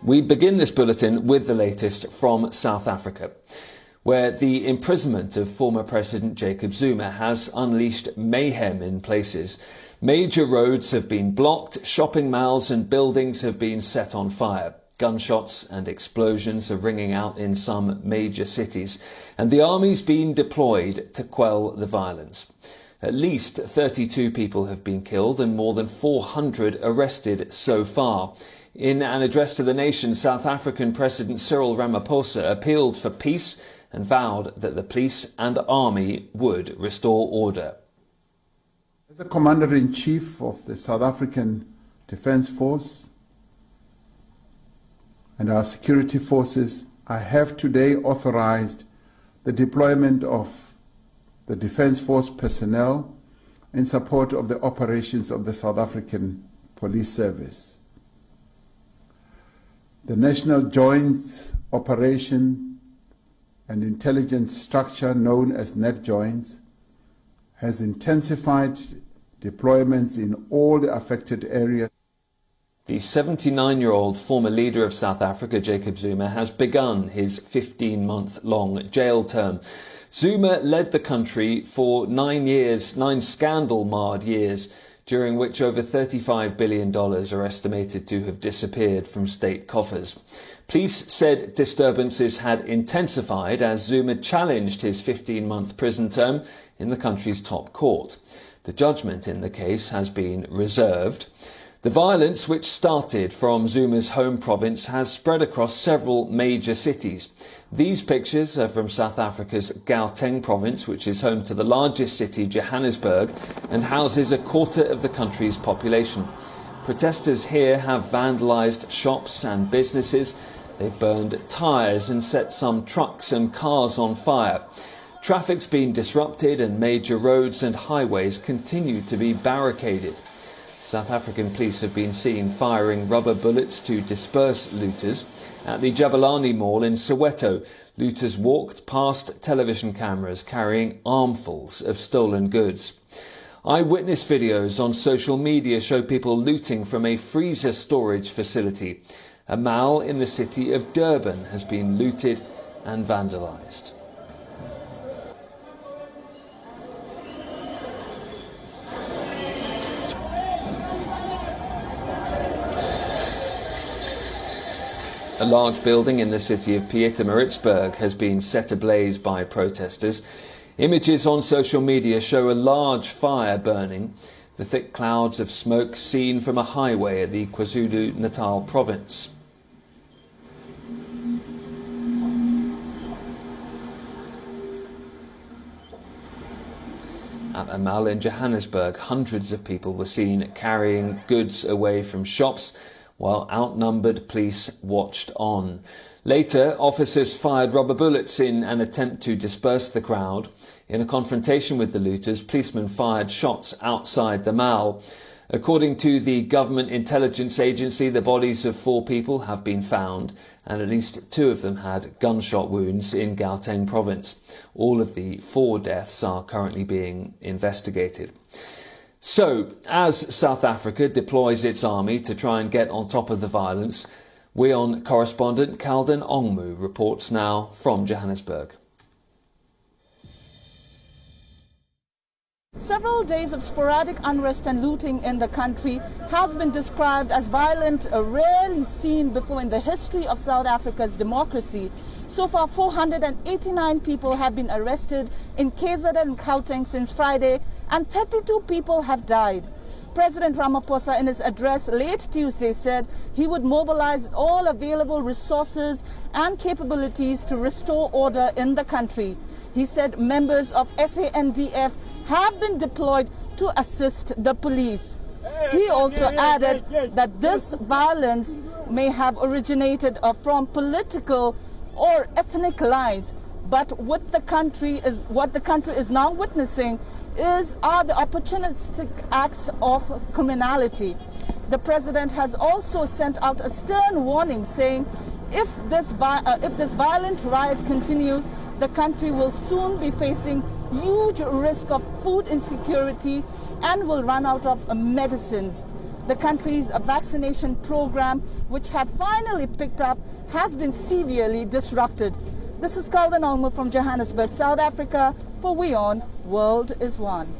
We begin this bulletin with the latest from South Africa, where the imprisonment of former President Jacob Zuma has unleashed mayhem in places. Major roads have been blocked, shopping malls and buildings have been set on fire. Gunshots and explosions are ringing out in some major cities, and the army's been deployed to quell the violence. At least 32 people have been killed and more than 400 arrested so far. In an address to the nation, South African President Cyril Ramaphosa appealed for peace and vowed that the police and army would restore order. As the Commander-in-Chief of the South African Defence Force and our security forces, I have today authorized the deployment of the Defence Force personnel in support of the operations of the South African Police Service. The National Joint Operation and Intelligence Structure, known as NetJoins, has intensified deployments in all the affected areas. The 79-year-old former leader of South Africa, Jacob Zuma, has begun his 15-month-long jail term. Zuma led the country for 9 scandal-marred years, during which over $35 billion are estimated to have disappeared from state coffers. Police said disturbances had intensified as Zuma challenged his 15-month prison term in the country's top court. The judgment in the case has been reserved. The violence, which started from Zuma's home province, has spread across several major cities. These pictures are from South Africa's Gauteng province, which is home to the largest city, Johannesburg, and houses a quarter of the country's population. Protesters here have vandalised shops and businesses. They've burned tyres and set some trucks and cars on fire. Traffic's been disrupted and major roads and highways continue to be barricaded. South African police have been seen firing rubber bullets to disperse looters. At the Jabulani Mall in Soweto, looters walked past television cameras carrying armfuls of stolen goods. Eyewitness videos on social media show people looting from a freezer storage facility. A mall in the city of Durban has been looted and vandalised. A large building in the city of Pietermaritzburg has been set ablaze by protesters. Images on social media show a large fire burning, the thick clouds of smoke seen from a highway at the KwaZulu-Natal province. At a mall in Johannesburg, hundreds of people were seen carrying goods away from shops, while outnumbered police watched on. Later, officers fired rubber bullets in an attempt to disperse the crowd. In a confrontation with the looters, policemen fired shots outside the mall. According to the government intelligence agency, the bodies of 4 people have been found, and at least 2 of them had gunshot wounds in Gauteng province. All of the 4 deaths are currently being investigated. So, as South Africa deploys its army to try and get on top of the violence, WION correspondent Kalden Ongmu reports now from Johannesburg. Several days of sporadic unrest and looting in the country has been described as violent, rarely seen before in the history of South Africa's democracy. So far, 489 people have been arrested in KZN and Gauteng since Friday, and 32 people have died. President Ramaphosa, in his address late Tuesday, said he would mobilize all available resources and capabilities to restore order in the country. He said members of SANDF have been deployed to assist the police. He also added that this violence may have originated from political or ethnic lines, but what the country is now witnessing are the opportunistic acts of criminality. The president has also sent out a stern warning saying if this violent riot continues, the country will soon be facing huge risk of food insecurity and will run out of medicines. The country's vaccination program, which had finally picked up, has been severely disrupted. This is Kalden Olmo from Johannesburg, South Africa. For WION, World is One.